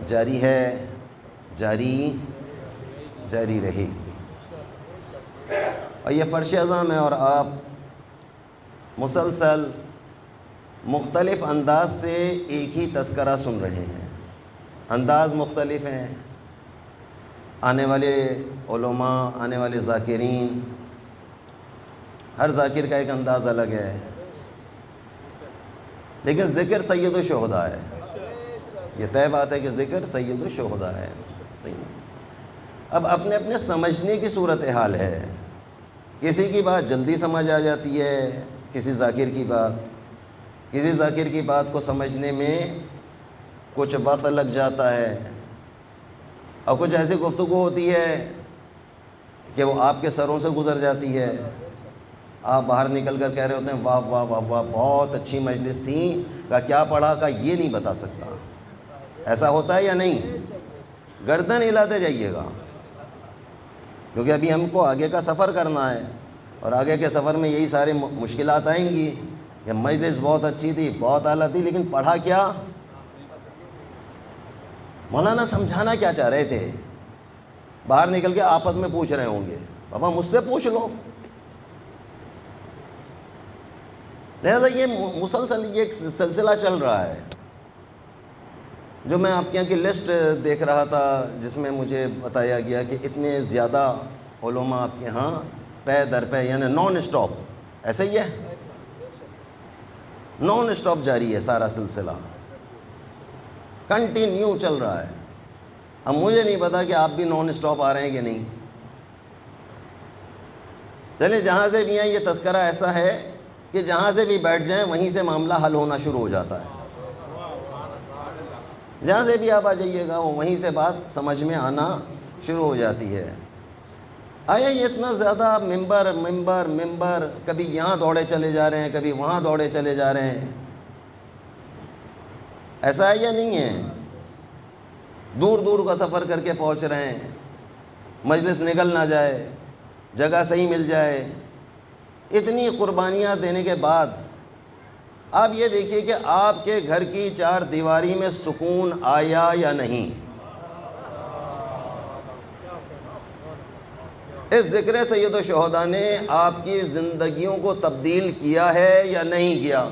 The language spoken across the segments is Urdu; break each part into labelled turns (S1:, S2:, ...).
S1: جاری ہے، جاری رہے گی، اور یہ فرش اعظم ہے، اور آپ مسلسل مختلف انداز سے ایک ہی تذکرہ سن رہے ہیں۔ انداز مختلف ہیں، آنے والے علماء، آنے والے ذاکرین، ہر ذاکر کا ایک انداز الگ ہے، لیکن ذکر سید الشہداء ہے۔ یہ طے بات ہے کہ ذکر سید الشہداء ہے۔ اب اپنے اپنے سمجھنے کی صورتحال ہے، کسی کی بات جلدی سمجھ آ جاتی ہے، کسی ذاکر کی بات کو سمجھنے میں کچھ وقت لگ جاتا ہے، اور کچھ ایسی گفتگو ہوتی ہے کہ وہ آپ کے سروں سے گزر جاتی ہے، آپ باہر نکل کر کہہ رہے ہوتے ہیں واہ واہ واہ واہ بہت اچھی مجلس تھی، کیا پڑھا یہ نہیں بتا سکتا۔ ایسا ہوتا ہے یا نہیں؟ گردن ہلاتے جائیے گا، کیونکہ ابھی ہم کو آگے کا سفر کرنا ہے، اور آگے کے سفر میں یہی سارے مشکلات آئیں گی کہ مجلس بہت اچھی تھی، بہت اعلیٰ تھی، لیکن پڑھا کیا؟ مولانا سمجھانا کیا چاہ رہے تھے؟ باہر نکل کے آپس میں پوچھ رہے ہوں گے، بابا مجھ سے پوچھ لو۔ لہذا یہ مسلسل یہ ایک سلسلہ چل رہا ہے، جو میں آپ کے یہاں کی لسٹ دیکھ رہا تھا، جس میں مجھے بتایا گیا کہ اتنے زیادہ علماء آپ کے ہاں پے در پے، یعنی نان اسٹاپ، ایسے ہی ہے، نان اسٹاپ جاری ہے سارا سلسلہ، کنٹینیو چل رہا ہے۔ اب مجھے نہیں پتا کہ آپ بھی نان اسٹاپ آ رہے ہیں کہ نہیں۔ چلیں جہاں سے بھی ہیں، یہ تذکرہ ایسا ہے کہ جہاں سے بھی بیٹھ جائیں وہیں سے معاملہ حل ہونا شروع ہو جاتا ہے، جہاں سے بھی آپ آ جائیے گا وہیں سے بات سمجھ میں آنا شروع ہو جاتی ہے۔ آیا یہ اتنا زیادہ ممبر، کبھی یہاں دوڑے چلے جا رہے ہیں، کبھی وہاں دوڑے چلے جا رہے ہیں، ایسا ہے یا نہیں ہے؟ دور دور کا سفر کر کے پہنچ رہے ہیں، مجلس نکل نہ جائے، جگہ صحیح مل جائے، اتنی قربانیاں دینے کے بعد آپ یہ دیکھیے کہ آپ کے گھر کی چار دیواری میں سکون آیا یا نہیں؟ اس ذکر سید الشہداء نے آپ کی زندگیوں کو تبدیل کیا ہے یا نہیں کیا؟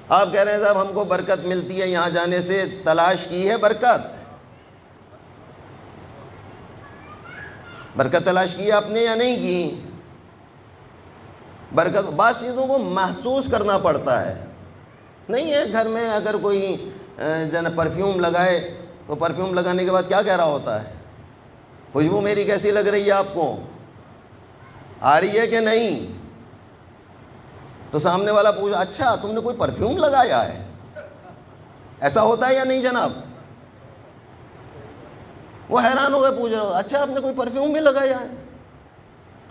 S1: آپ کہہ رہے ہیں صاحب ہم کو برکت ملتی ہے یہاں جانے سے، تلاش کی ہے برکت تلاش کی آپ نے یا نہیں کی؟ برکت بعض چیزوں کو محسوس کرنا پڑتا ہے، نہیں ہے گھر میں اگر کوئی پرفیوم لگائے تو پرفیوم لگانے کے بعد کیا کہہ رہا ہوتا ہے؟ خوشبو میری کیسی لگ رہی ہے آپ کو؟ آ رہی ہے کہ نہیں؟ تو سامنے والا پوچھا اچھا تم نے کوئی پرفیوم لگایا ہے؟ ایسا ہوتا ہے یا نہیں جناب؟ وہ حیران ہو گئے، پوچھ رہا اچھا آپ نے کوئی پرفیوم بھی لگایا ہے؟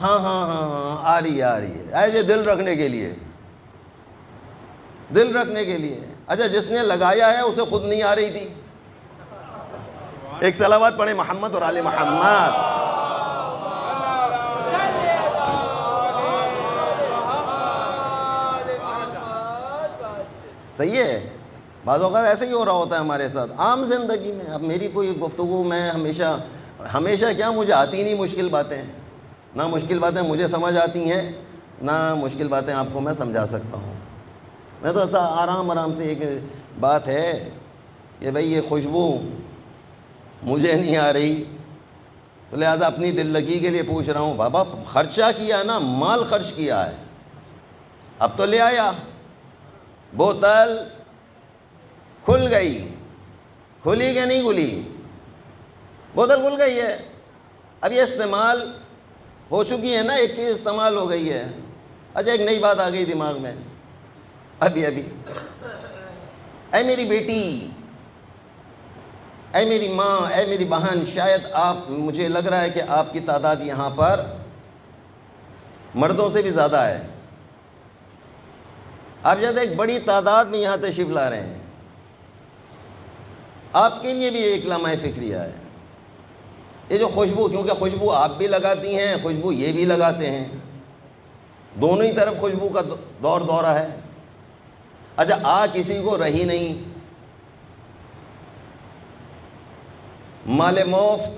S1: ہاں آ رہی ہے، ایسے دل رکھنے کے لیے۔ اچھا جس نے لگایا ہے اسے خود نہیں آ رہی تھی؟ ایک صلوات پڑھیں محمد اور آل محمد۔ صحیح ہے، بعض اوقات ایسے ہی ہو رہا ہوتا ہے ہمارے ساتھ عام زندگی میں۔ اب میری کوئی گفتگو میں ہمیشہ کیا مجھے آتی نہیں مشکل باتیں، نہ مشکل باتیں مجھے سمجھ آتی ہیں، نہ مشکل باتیں آپ کو میں سمجھا سکتا ہوں۔ میں تو ایسا آرام سے ایک بات ہے کہ بھئی یہ خوشبو مجھے نہیں آ رہی، تو لہٰذا اپنی دل لگی کے لیے پوچھ رہا ہوں۔ بابا خرچہ کیا نا، مال خرچ کیا ہے، اب تو لے آیا، بوتل کھل گئی، کھلی کہ نہیں کھلی؟ بوتل کھل گئی ہے، اب یہ استعمال ہو چکی ہے نا، ایک چیز استعمال ہو گئی ہے۔ اچھا ایک نئی بات آ گئی دماغ میں ابھی، اے میری بیٹی، اے میری ماں، اے میری بہن، شاید مجھے لگ رہا ہے کہ آپ کی تعداد یہاں پر مردوں سے بھی زیادہ ہے، آپ شاید ایک بڑی تعداد میں یہاں تشریف لا رہے ہیں، آپ کے لیے بھی ایک لمحہ فکریہ ہے۔ یہ جو خوشبو، کیونکہ خوشبو آپ بھی لگاتی ہیں، خوشبو یہ بھی لگاتے ہیں، دونوں ہی طرف خوشبو کا دورہ ہے۔ اچھا کسی کو رہی نہیں، مال مفت،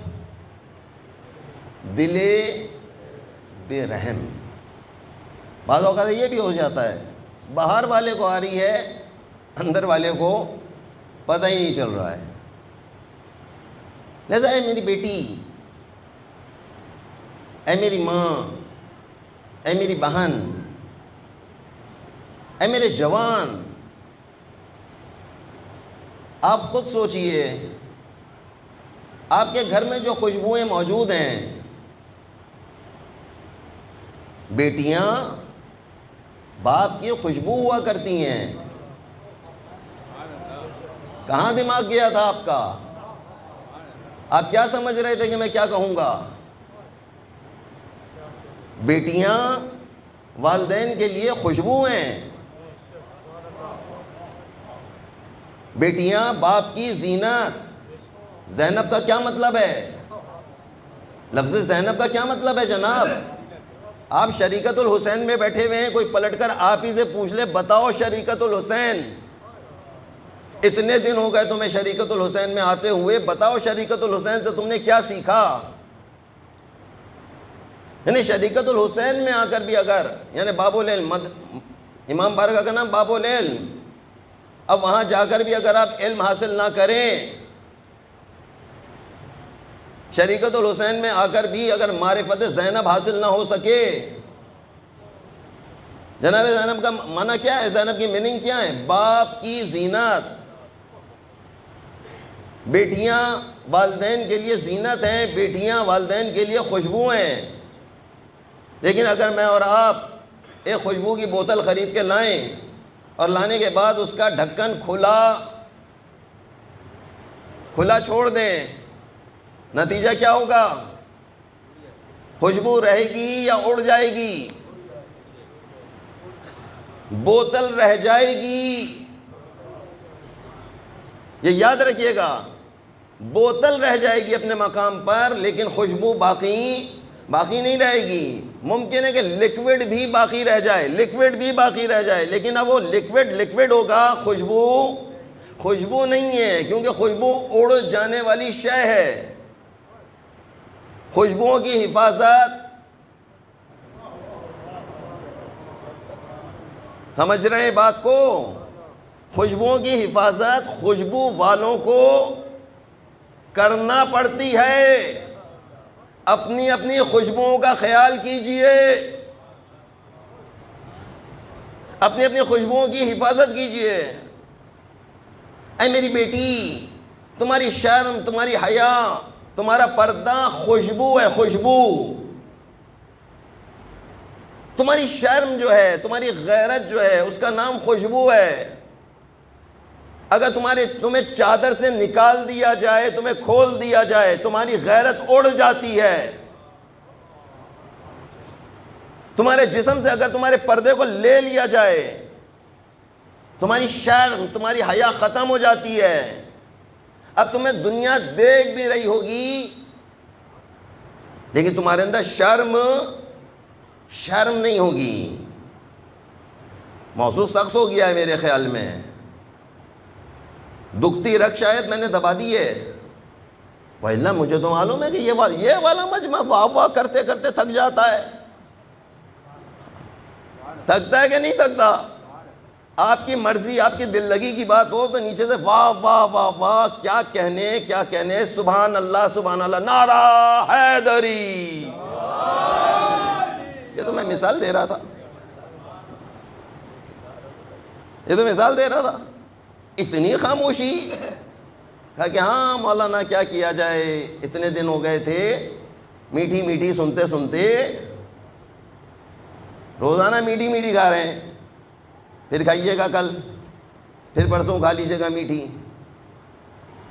S1: دل بے رحم. بعض اوقات یہ بھی ہو جاتا ہے باہر والے کو آ رہی ہے، اندر والے کو پتہ ہی نہیں چل رہا ہے. لہذا اے میری بیٹی، اے میری ماں، اے میری بہن، اے میرے جوان، آپ خود سوچئے آپ کے گھر میں جو خوشبوئیں موجود ہیں، بیٹیاں باپ کی خوشبو ہوا کرتی ہیں. کہاں دماغ گیا تھا آپ کا؟ آپ کیا سمجھ رہے تھے کہ میں کیا کہوں گا؟ بیٹیاں والدین کے لیے خوشبو ہیں، بیٹیاں باپ کی زینت. زینب کا کیا مطلب ہے؟ لفظ زینب کا کیا مطلب ہے جناب؟ آپ شریکت الحسین میں بیٹھے ہوئے ہیں، کوئی پلٹ کر آپ ہی سے پوچھ لے، بتاؤ شریکت الحسین، اتنے دن ہو گئے تمہیں شریکت الحسین میں آتے ہوئے، بتاؤ شریکت الحسین سے تم نے کیا سیکھا؟ یعنی شریکت الحسین میں آ کر بھی اگر، یعنی باب العلم، امام بارگاہ کا نام باب العلم، اب وہاں جا کر بھی اگر آپ علم حاصل نہ کریں، شریکت الحسین میں آ کر بھی اگر معرفت زینب حاصل نہ ہو سکے، جناب زینب کا معنی کیا ہے؟ زینب کی میننگ کیا ہے؟ باپ کی زینت. بیٹیاں والدین کے لیے زینت ہیں، بیٹیاں والدین کے لیے خوشبو ہیں. لیکن اگر میں اور آپ ایک خوشبو کی بوتل خرید کے لائیں اور لانے کے بعد اس کا ڈھکن کھلا چھوڑ دیں، نتیجہ کیا ہوگا؟ خوشبو رہے گی یا اڑ جائے گی؟ بوتل رہ جائے گی. یہ یاد رکھیے گا، بوتل رہ جائے گی اپنے مقام پر، لیکن خوشبو باقی نہیں رہے گی. ممکن ہے کہ لکوڈ بھی باقی رہ جائے، لیکن اب وہ لکوڈ ہوگا، خوشبو نہیں ہے، کیونکہ خوشبو اڑ جانے والی شے ہے. خوشبوؤں کی حفاظت، سمجھ رہے ہیں بات کو؟ خوشبوؤں کی حفاظت خوشبو والوں کو کرنا پڑتی ہے. اپنی خوشبوؤں کا خیال کیجئے، اپنی خوشبوؤں کی حفاظت کیجئے. اے میری بیٹی، تمہاری شرم، تمہاری حیا، تمہارا پردہ خوشبو ہے، خوشبو. تمہاری شرم جو ہے، تمہاری غیرت جو ہے، اس کا نام خوشبو ہے. اگر تمہیں چادر سے نکال دیا جائے، تمہیں کھول دیا جائے، تمہاری غیرت اڑ جاتی ہے. تمہارے جسم سے اگر تمہارے پردے کو لے لیا جائے، تمہاری شرم، تمہاری حیا ختم ہو جاتی ہے. اب تمہیں دنیا دیکھ بھی رہی ہوگی، لیکن تمہارے اندر شرم نہیں ہوگی. موضوع سخت ہو گیا ہے میرے خیال میں. دکھتی رکھ شاید میں نے دبا دی ہے. وَإِلَّا مجھے تو معلوم ہے کہ یہ والا مجمع واہ کرتے کرتے تھک جاتا ہے. تھکتا ہے کہ نہیں تھکتا؟ آپ کی مرضی، آپ کی دل لگی کی بات ہو تو نیچے سے واہ واہ واہ واہ، کیا کہنے، سبحان اللہ، نعرہ حیدری. یہ تو میں مثال دے رہا تھا. اتنی خاموشی، کہا کہ ہاں مولانا کیا کیا جائے، اتنے دن ہو گئے تھے میٹھی سنتے روزانہ میٹھی کھا رہے ہیں. پھر کھائیے گا کل، پھر پرسوں کھا لیجیے گا میٹھی.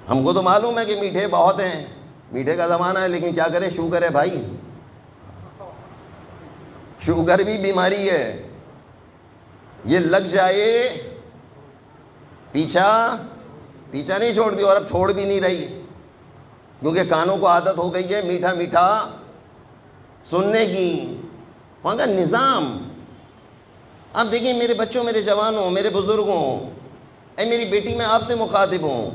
S1: ہم کو تو معلوم ہے کہ میٹھے بہت ہیں، میٹھے کا زمانہ ہے، لیکن کیا کریں، شوگر ہے بھائی، شوگر بھی بیماری ہے. یہ لگ جائے، پیچھا نہیں چھوڑتی، اور اب چھوڑ بھی نہیں رہی، کیونکہ کانوں کو عادت ہو گئی ہے میٹھا سننے کی. وہاں کا نظام، آپ دیکھیں میرے بچوں، میرے جوانوں، میرے بزرگوں، اے میری بیٹی، میں آپ سے مخاطب ہوں.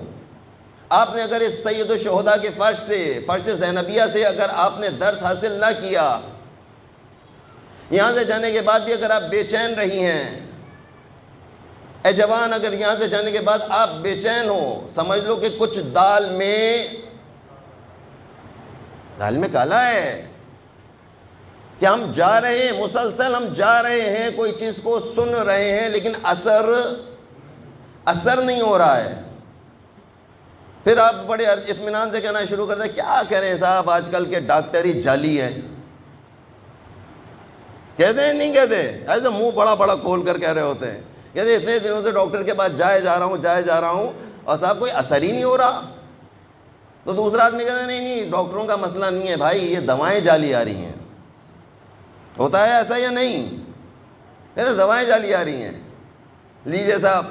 S1: آپ نے اگر اس سید الشہداء کے فرش زینبیہ سے اگر آپ نے درس حاصل نہ کیا، یہاں سے جانے کے بعد بھی اگر آپ بے چین رہی ہیں، اے جوان اگر یہاں سے جانے کے بعد آپ بے چین ہو، سمجھ لو کہ کچھ دال میں کالا ہے. کہ ہم جا رہے ہیں، مسلسل ہم جا رہے ہیں، کوئی چیز کو سن رہے ہیں، لیکن اثر نہیں ہو رہا ہے. پھر آپ بڑے اطمینان سے کہنا شروع کرتے ہیں کیا کریں صاحب، آج کل کے ڈاکٹر ہی جعلی ہیں. کہتے ہیں نہیں کہتے؟ ایسے منہ بڑا بڑا کھول کر کہہ رہے ہوتے ہیں. کہتے ہیں اتنے دنوں سے ڈاکٹر کے پاس جائے جا رہا ہوں اور صاحب کوئی اثر ہی نہیں ہو رہا. تو دوسرا آدمی کہتا ہے نہیں ڈاکٹروں کا مسئلہ نہیں ہے بھائی، یہ دوائیں جعلی آ رہی ہیں. ہوتا ہے ایسا یا نہیں؟ کہتے دوائیں جعلی آ رہی ہیں. لیجئے صاحب،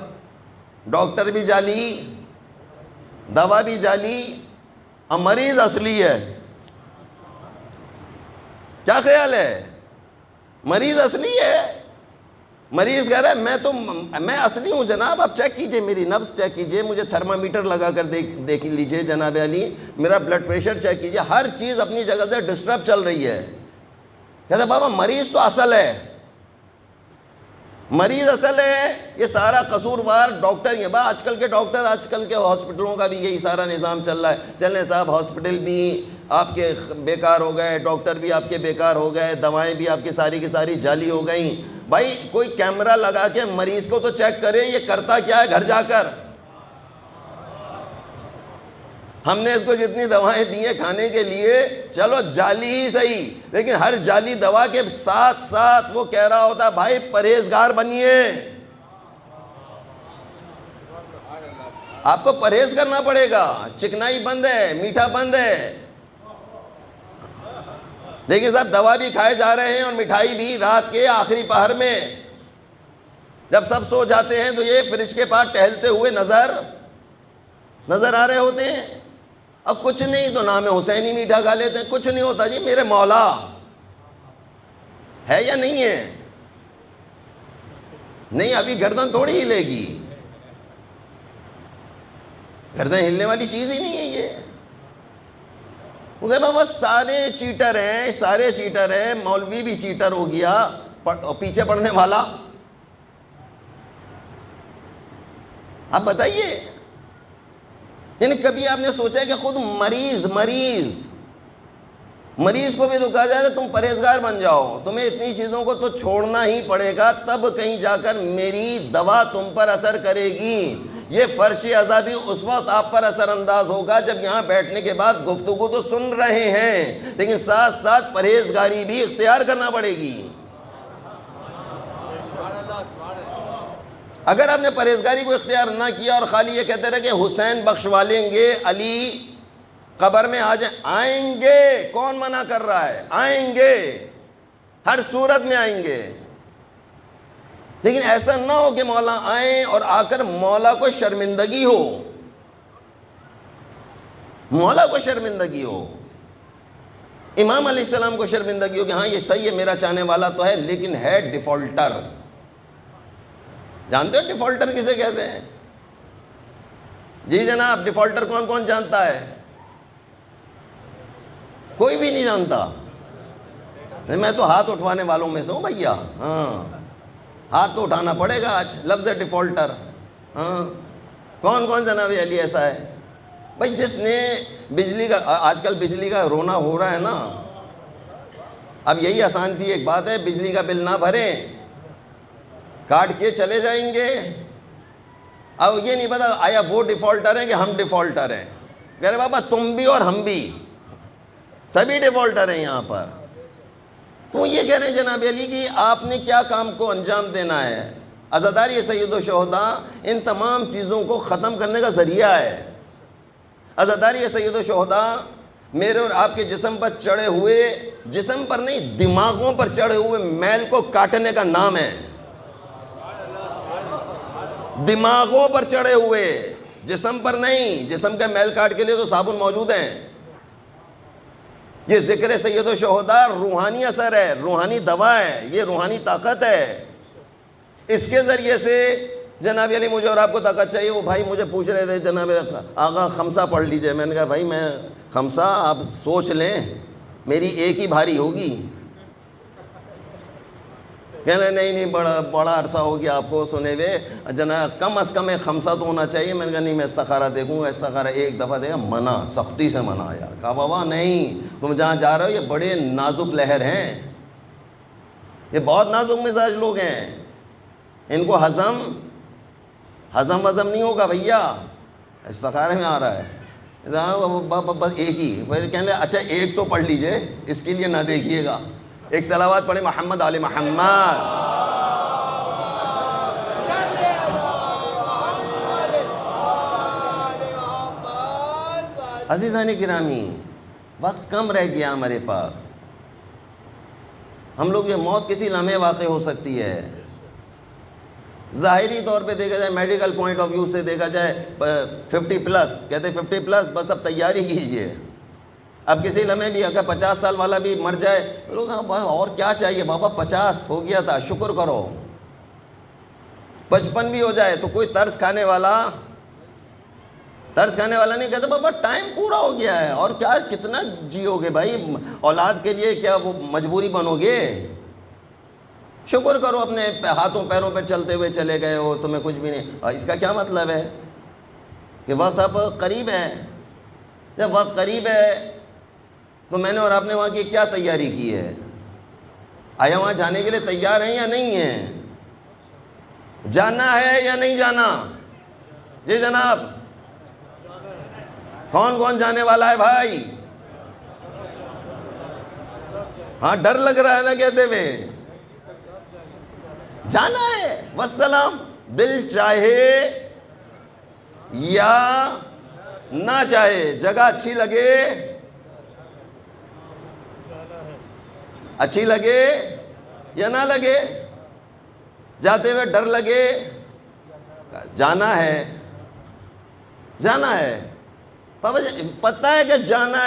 S1: ڈاکٹر بھی جعلی، دوا بھی جعلی، اور مریض اصلی ہے. کیا خیال ہے؟ مریض اصلی ہے. مریض کہہ رہا ہے میں اصلی ہوں جناب، آپ چیک کیجئے، میری نبض چیک کیجئے، مجھے تھرمامیٹر لگا کر دیکھ لیجئے جناب علی، میرا بلڈ پریشر چیک کیجئے، ہر چیز اپنی جگہ سے ڈسٹرب چل رہی ہے. کہتا ہے بابا مریض تو اصل ہے، مریض اصل ہے. یہ سارا قصوروار ڈاکٹر ہی ہے. آج کل کے ڈاکٹر، آج کل کے ہاسپٹلوں کا بھی یہی سارا نظام چل رہا ہے. چلیں صاحب، ہاسپٹل بھی آپ کے بیکار ہو گئے، ڈاکٹر بھی آپ کے بیکار ہو گئے، دوائیں بھی آپ کی ساری جعلی ہو گئیں. بھائی کوئی کیمرہ لگا کے مریض کو تو چیک کرے یہ کرتا کیا ہے گھر جا کر. ہم نے اس کو جتنی دوائیں دی ہیں کھانے کے لیے، چلو جعلی ہی صحیح، لیکن ہر جعلی دوا کے ساتھ ساتھ وہ کہہ رہا ہوتا ہے بھائی پرہیزگار بنیے. آپ کو پرہیز کرنا پڑے گا، چکنائی بند ہے، میٹھا بند ہے. لیکن صاحب دوا بھی کھائے جا رہے ہیں اور مٹھائی بھی. رات کے آخری پہر میں جب سب سو جاتے ہیں تو یہ فریج کے پاس ٹہلتے ہوئے نظر آ رہے ہوتے ہیں. اب کچھ نہیں تو نام حسینی میٹھا کھا لیتے ہیں، کچھ نہیں ہوتا جی، میرے مولا ہے یا نہیں ہے؟ نہیں، ابھی گردن تھوڑی ہلے گی، گردن ہلنے والی چیز ہی نہیں ہے یہ. وہ کہنا بس سارے چیٹر ہیں، مولوی بھی چیٹر ہو گیا، پیچھے پڑھنے والا. آپ بتائیے، یعنی کبھی آپ نے سوچا کہ خود مریض کو بھی تو کہا جائے تم پرہیزگار بن جاؤ، تمہیں اتنی چیزوں کو تو چھوڑنا ہی پڑے گا، تب کہیں جا کر میری دوا تم پر اثر کرے گی. یہ فرش عذابی اس وقت آپ پر اثر انداز ہوگا جب یہاں بیٹھنے کے بعد گفتگو تو سن رہے ہیں، لیکن ساتھ ساتھ پرہیزگاری بھی اختیار کرنا پڑے گی. اگر آپ نے پرہیزگاری کو اختیار نہ کیا اور خالی یہ کہتے رہے کہ حسین بخشوا لیں گے، علی قبر میں آئیں گے، کون منع کر رہا ہے؟ آئیں گے، ہر صورت میں آئیں گے. لیکن ایسا نہ ہو کہ مولا آئیں اور آ کر مولا کو شرمندگی ہو، امام علیہ السلام کو شرمندگی ہو کہ ہاں یہ صحیح ہے، میرا چاہنے والا تو ہے لیکن ہے ڈیفالٹر. جانتے ہو ڈیفالٹر کسے کہتے ہیں؟ جی جناب، ڈیفالٹر کون جانتا ہے؟ کوئی بھی نہیں جانتا. میں تو ہاتھ اٹھوانے والوں میں سے ہوں بھیا. ہاں، ہاتھ تو اٹھانا پڑے گا آج. لفظ ڈیفالٹر. ہاں، کون جناب علی ایسا ہے بھائی جس نے بجلی کا، آج کل بجلی کا رونا ہو رہا ہے نا. اب یہی آسان سی ایک بات ہے، بجلی کا بل نہ بھریں، کاٹ کے چلے جائیں گے. اب یہ نہیں پتا آیا وہ ڈیفالٹر ہیں کہ ہم ڈیفالٹر ہیں. کہہ رہے بابا تم بھی اور ہم بھی، سبھی ڈیفالٹر ہیں یہاں پر. تو یہ کہہ رہے ہیں جناب علی کہ آپ نے کیا کام کو انجام دینا ہے. عزاداری سید الشہداء ان تمام چیزوں کو ختم کرنے کا ذریعہ ہے. عزاداری سید الشہداء میرے اور آپ کے جسم پر چڑھے ہوئے، جسم پر نہیں دماغوں پر چڑھے ہوئے میل کو کاٹنے کا نام ہے. دماغوں پر چڑھے ہوئے، جسم پر نہیں. جسم کا میل کاٹ کے لیے تو صابن موجود ہیں. یہ ذکر سید الشہداء روحانی اثر ہے، روحانی دوا ہے، یہ روحانی طاقت ہے. اس کے ذریعے سے جناب علی مجھے اور آپ کو طاقت چاہیے. وہ بھائی مجھے پوچھ رہے تھے جناب آقا خمسہ پڑھ لیجئے. میں نے کہا بھائی میں خمسہ آپ سوچ لیں میری ایک ہی بھاری ہوگی. کہنے نہیں بڑا عرصہ ہو گیا آپ کو سنے ہوئے, جناب کم از کم ایک خمسہ تو ہونا چاہیے. میں نے کہا نہیں میں استخارہ دیکھوں گا. استخارہ ایک دفعہ دیکھا, منع, سختی سے منع آیا. کہا بابا نہیں, تم جہاں جا رہے ہو یہ بڑے نازک لہر ہیں, یہ بہت نازک مزاج لوگ ہیں, ان کو ہضم نہیں ہوگا بھیا. استخارے میں آ رہا ہے بس ایک ہی. پھر کہنے اچھا ایک تو پڑھ لیجئے, اس کے لیے نہ دیکھیے گا. ایک صلوات پڑھے محمد آل محمد. عزیزان گرامی, وقت کم رہ گیا ہمارے پاس. ہم لوگ یہ موت کسی لمحے واقع ہو سکتی ہے. ظاہری طور پہ دیکھا جائے, میڈیکل پوائنٹ آف ویو سے دیکھا جائے 50+, کہتے 50+, بس اب تیاری کیجئے. اب کسی لمحے بھی اگر 50 سال والا بھی مر جائے, لوگ اور کیا چاہیے بابا, 50 ہو گیا تھا, شکر کرو. 55 بھی ہو جائے تو کوئی ترس کھانے والا نہیں کہتا بابا ٹائم پورا ہو گیا ہے, اور کیا کتنا جیو گے بھائی, اولاد کے لیے کیا وہ مجبوری بنو گے. شکر کرو اپنے ہاتھوں پیروں پہ چلتے ہوئے چلے گئے ہو, تمہیں کچھ بھی نہیں. اور اس کا کیا مطلب ہے کہ وقت اب قریب ہے. جب وقت قریب ہے تو میں نے اور آپ نے وہاں کی کیا تیاری کی ہے؟ آیا وہاں جانے کے لیے تیار ہیں یا نہیں ہیں؟ جانا ہے یا نہیں جانا؟ جی جناب, کون کون جانے والا ہے بھائی؟ ہاں ڈر لگ رہا ہے نا کہتے ہوئے. جانا ہے والسلام. دل چاہے یا نہ چاہے, جگہ اچھی لگے یا نہ لگے, جاتے ہوئے ڈر لگے, جانا ہے. بابا پتہ ہے کہ جانا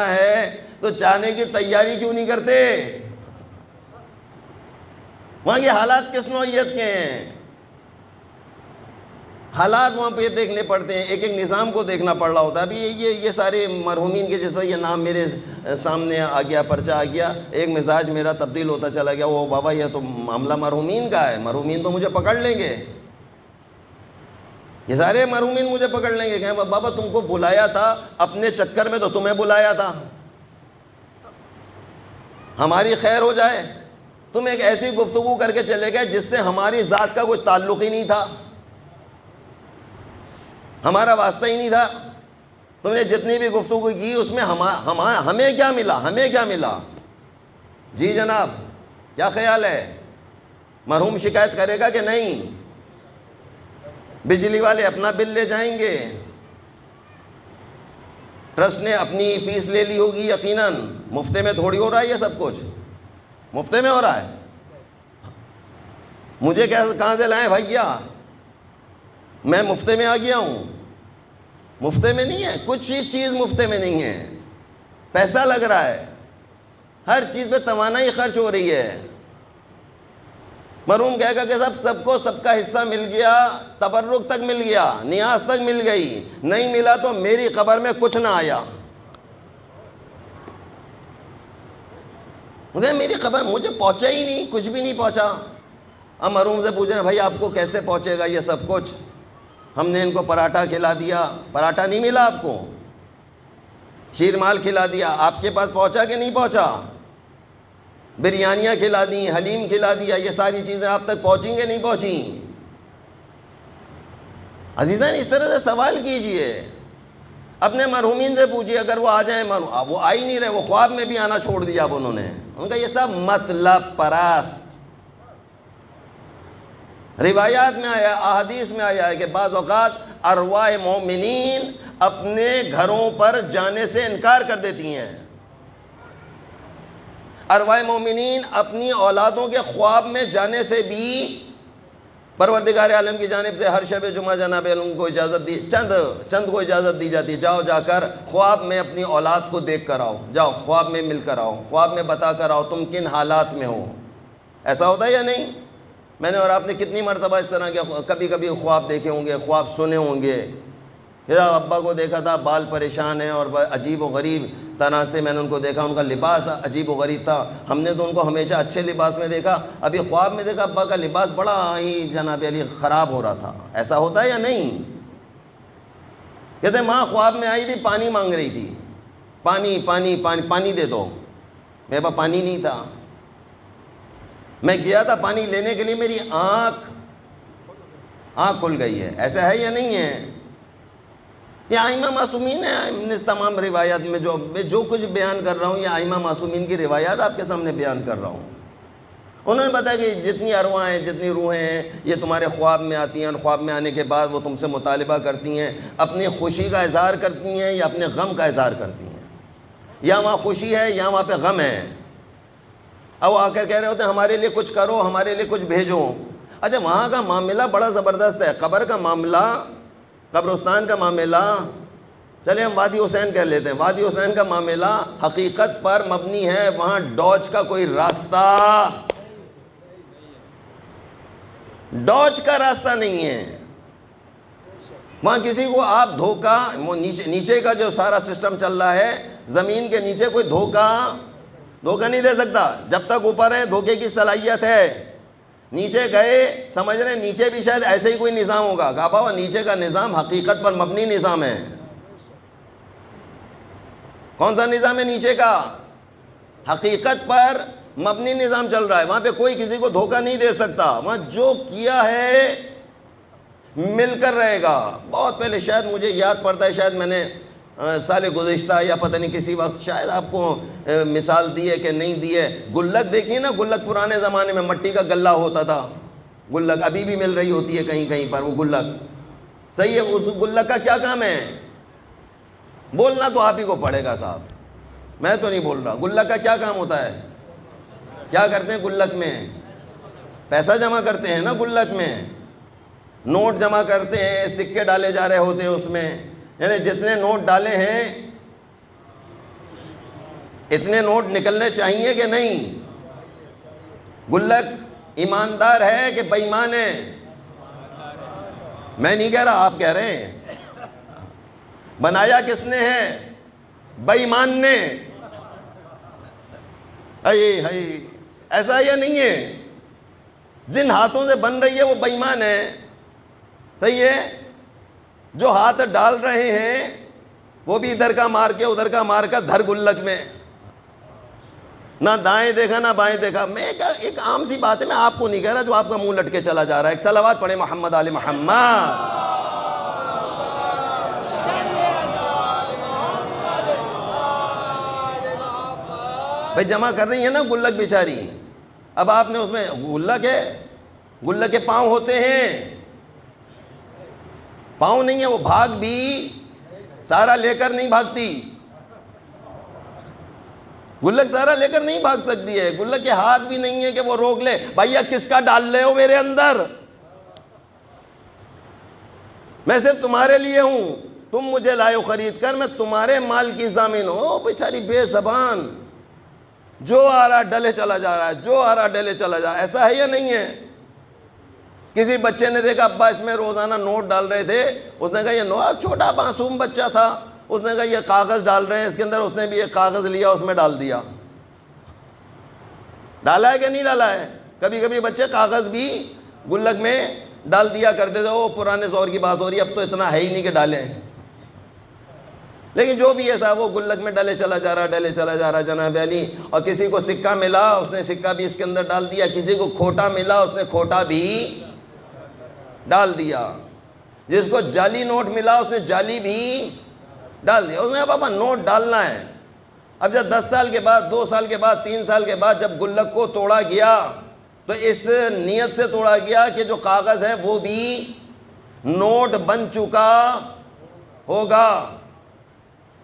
S1: ہے تو جانے کی تیاری کیوں نہیں کرتے؟ وہاں کے حالات کس نوعیت کے ہیں؟ حالات وہاں پہ دیکھنے پڑتے ہیں, ایک نظام کو دیکھنا پڑ رہا ہوتا ہے. ابھی یہ سارے مرحومین کے جیسا یہ نام میرے سامنے آ گیا, پرچہ آ گیا, ایک مزاج میرا تبدیل ہوتا چلا گیا. وہ بابا یہ تو معاملہ مرحومین کا ہے, مرحومین تو مجھے پکڑ لیں گے, یہ سارے مرحومین مجھے پکڑ لیں گے. کہیں بابا تم کو بلایا تھا اپنے چکر میں, تو تمہیں بلایا تھا, ہماری خیر ہو جائے. تم ایک ایسی گفتگو کر کے چلے گئے جس سے ہماری ذات کا کوئی تعلق ہی نہیں تھا, ہمارا واسطہ ہی نہیں تھا. تم نے جتنی بھی گفتگو کی اس میں ہمیں کیا ملا؟ جی جناب, کیا خیال ہے؟ مرحوم شکایت کرے گا کہ نہیں؟ بجلی والے اپنا بل لے جائیں گے, ٹرسٹ نے اپنی فیس لے لی ہوگی یقیناً. مفتے میں تھوڑی ہو رہا ہے یہ سب کچھ, مفتے میں ہو رہا ہے. مجھے کہاں سے لائیں بھیا؟ میں مفتے میں آ گیا ہوں. مفتے میں نہیں ہے, کچھ ہی چیز مفتے میں نہیں ہے. پیسہ لگ رہا ہے, ہر چیز پہ توانائی خرچ ہو رہی ہے. مرحوم کہے گا کہ سب کو سب کا حصہ مل گیا, تبرک تک مل گیا, نیاز تک مل گئی, نہیں ملا تو میری قبر میں کچھ نہ آیا. میری خبر مجھے پہنچا ہی نہیں, کچھ بھی نہیں پہنچا. اب مرحوم سے پوچھ رہے ہیں بھائی آپ کو کیسے پہنچے گا یہ سب کچھ؟ ہم نے ان کو پراٹھا کھلا دیا, پراٹھا نہیں ملا آپ کو, شیر مال کھلا دیا, آپ کے پاس پہنچا کہ نہیں پہنچا؟ بریانیاں کھلا دیں, حلیم کھلا دیا, یہ ساری چیزیں آپ تک پہنچیں گے نہیں پہنچیں؟ عزیزان اس طرح سے سوال کیجئے, اپنے مرحومین سے پوچھئے. اگر وہ آ جائیں, وہ آ ہی نہیں رہے, وہ خواب میں بھی آنا چھوڑ دیا اب انہوں نے. ان کا یہ سب مطلب پرست. روایات میں آیا, احادیث میں آیا ہے کہ بعض اوقات ارواح مومنین اپنے گھروں پر جانے سے انکار کر دیتی ہیں. ارواح مومنین اپنی اولادوں کے خواب میں جانے سے بھی پروردگار عالم کی جانب سے ہر شب جمعہ جناب علم کو اجازت دی, چند کو اجازت دی جاتی ہے, جاؤ جا کر خواب میں اپنی اولاد کو دیکھ کر آؤ, جاؤ خواب میں مل کر آؤ, خواب میں بتا کر آؤ تم کن حالات میں ہو. ایسا ہوتا ہے یا نہیں؟ میں نے اور آپ نے کتنی مرتبہ اس طرح کے کبھی کبھی خواب دیکھے ہوں گے، خواب سنے ہوں گے کہ ابا کو دیکھا تھا بال پریشان ہیں اور عجیب و غریب طرح سے میں نے ان کو دیکھا، ان کا لباس عجیب و غریب تھا، ہم نے تو ان کو ہمیشہ اچھے لباس میں دیکھا، ابھی خواب میں دیکھا ابا کا لباس بڑا ہی جناب علی خراب ہو رہا تھا۔ ایسا ہوتا ہے یا نہیں؟ کہتے ہیں ماں خواب میں آئی تھی، پانی مانگ رہی تھی، پانی پانی پانی پانی دے دو، میرے پاس پانی نہیں تھا، میں گیا تھا پانی لینے کے لیے، میری آنکھ کھل گئی ہے۔ ایسا ہے یا نہیں ہے؟ یہ آئمہ معصومین ہیں، اس تمام روایات میں جو کچھ بیان کر رہا ہوں یہ آئمہ معصومین کی روایات آپ کے سامنے بیان کر رہا ہوں۔ انہوں نے بتایا کہ جتنی ارواح ہیں، جتنی روحیں ہیں، یہ تمہارے خواب میں آتی ہیں، اور خواب میں آنے کے بعد وہ تم سے مطالبہ کرتی ہیں، اپنی خوشی کا اظہار کرتی ہیں یا اپنے غم کا اظہار کرتی ہیں، یا وہاں خوشی ہے یا وہاں پہ غم ہے، اب آ کر کہہ رہے ہوتے ہیں ہمارے لیے کچھ کرو، ہمارے لیے کچھ بھیجو۔ اچھا وہاں کا معاملہ بڑا زبردست ہے، قبر کا معاملہ، قبرستان کا معاملہ، چلے ہم وادی حسین کہہ لیتے ہیں، وادی حسین کا معاملہ حقیقت پر مبنی ہے، وہاں ڈوج کا کوئی راستہ، ڈوج کا راستہ نہیں ہے، وہاں کسی کو آپ دھوکہ، نیچے کا جو سارا سسٹم چل رہا ہے، زمین کے نیچے کوئی دھوکہ نہیں دے سکتا، جب تک اوپر ہے دھوکے کی صلاحیت ہے، نیچے گئے سمجھ رہے ہیں نیچے بھی شاید ایسے ہی کوئی نظام ہوگا، کہا بابا نیچے کا نظام حقیقت پر مبنی نظام ہے۔ کون سا نظام ہے نیچے کا؟ حقیقت پر مبنی نظام چل رہا ہے، وہاں پہ کوئی کسی کو دھوکہ نہیں دے سکتا، وہاں جو کیا ہے مل کر رہے گا۔ بہت پہلے شاید مجھے یاد پڑتا ہے، شاید میں نے سال گزشتہ یا پتہ نہیں کسی وقت شاید آپ کو مثال دی ہے کہ نہیں دی ہے، گلک دیکھیے نا، گلک پرانے زمانے میں مٹی کا گلہ ہوتا تھا، گلک ابھی بھی مل رہی ہوتی ہے کہیں کہیں پر، وہ گلک صحیح ہے، اس گلک کا کیا کام ہے؟ بولنا تو آپ ہی کو پڑے گا صاحب، میں تو نہیں بول رہا، گلک کا کیا کام ہوتا ہے؟ کیا کرتے ہیں گلک میں؟ پیسہ جمع کرتے ہیں نا، گلک میں نوٹ جمع کرتے ہیں، سکے ڈالے جا رہے ہوتے ہیں اس میں، یعنی جتنے نوٹ ڈالے ہیں اتنے نوٹ نکلنے چاہیے کہ نہیں؟ گلک ایماندار ہے کہ بے ایمان ہے؟ میں نہیں کہہ رہا، آپ کہہ رہے ہیں۔ بنایا کس نے ہے؟ بے ایمان نے۔ ایسا یا نہیں ہے؟ جن ہاتھوں سے بن رہی ہے وہ بے ایمان ہے، صحیح ہے؟ جو ہاتھ ڈال رہے ہیں وہ بھی ادھر کا مار کے ادھر کا مار کر دھر گلک میں، نہ دائیں دیکھا نہ بائیں دیکھا۔ میں ایک عام سی بات ہے، میں آپ کو نہیں کہہ رہا جو آپ کا منہ لٹکے چلا جا رہا ہے۔ ایک صلوات پڑھے محمد آل محمد۔ بھائی جمع کر رہی ہے نا گلک بیچاری، اب آپ نے اس میں گلک ہے، گلک کے پاؤں ہوتے ہیں، پاؤں نہیں ہے، وہ بھاگ بھی سارا لے کر نہیں بھاگتی، گلک سارا لے کر نہیں بھاگ سکتی ہے، گلک کے ہاتھ بھی نہیں ہے کہ وہ روک لے، بھائیا کس کا ڈال رہے ہو میرے اندر؟ میں صرف تمہارے لیے ہوں، تم مجھے لائے خرید کر، میں تمہارے مال کی ضامن ہوں۔ بیچاری بے زبان، جو آ رہا ڈلے چلا جا رہا ہے، جو آ رہا ڈلے چلا جا رہا ہے۔ ایسا ہے یا نہیں ہے؟ کسی بچے نے دیکھا ابا اس میں روزانہ نوٹ ڈال رہے تھے، اس نے کہا یہ نوٹ، چھوٹا معصوم بچہ تھا، اس نے کہا یہ کاغذ ڈال رہے ہیں اس کے اندر، اس نے بھی ایک کاغذ لیا اس میں ڈال دیا۔ ڈالا ہے کہ نہیں ڈالا ہے؟ کبھی کبھی بچے کاغذ بھی گلک میں ڈال دیا کرتے تھے، وہ پرانے دور کی بات ہو رہی ہے، اب تو اتنا ہے ہی نہیں کہ ڈالیں، لیکن جو بھی ہے صاحب وہ گلک میں ڈلے چلا جا رہا، ڈلے چلا جا رہا جناب علی۔ اور کسی کو سکہ ملا، اس نے سکہ بھی اس کے اندر ڈال دیا، کسی کو کھوٹا ملا، اس نے کھوٹا بھی ڈال دیا، جس کو جعلی نوٹ ملا اس نے جعلی بھی ڈال دیا۔ اس نے کہا بابا نوٹ ڈالنا ہے۔ اب جب 10 سال کے بعد، 2 سال کے بعد، 3 سال کے بعد جب گلک کو توڑا گیا تو اس نیت سے توڑا گیا کہ جو کاغذ ہے وہ بھی نوٹ بن چکا ہوگا۔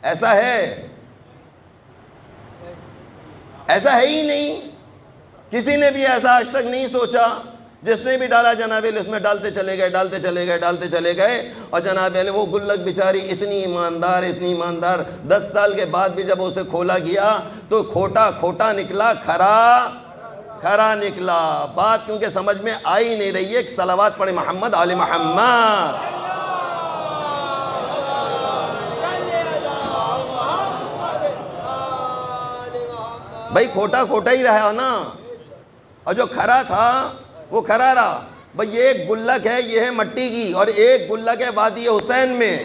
S1: ایسا ہے؟ ایسا ہے ہی نہیں، کسی نے بھی ایسا آج تک نہیں سوچا۔ جس نے بھی ڈالا جناب علی اس میں ڈالتے چلے گئے، ڈالتے چلے گئے، ڈالتے چلے گئے، اور جناب علی وہ گلک بیچاری اتنی ایماندار، اتنی ایماندار، 10 سال کے بعد بھی جب اسے کھولا گیا تو کھوٹا کھوٹا نکلا، کھرا کھرا نکلا بات، کیونکہ سمجھ میں آئی نہیں رہی ہے۔ ایک صلوات پڑھے محمد آل محمد۔ بھائی کھوٹا کھوٹا ہی رہا نا، اور جو کھرا تھا وہ کھرا رہا۔ بھائی یہ ایک گلک ہے، یہ ہے مٹی کی، اور ایک گلک ہے وادی حسین میں،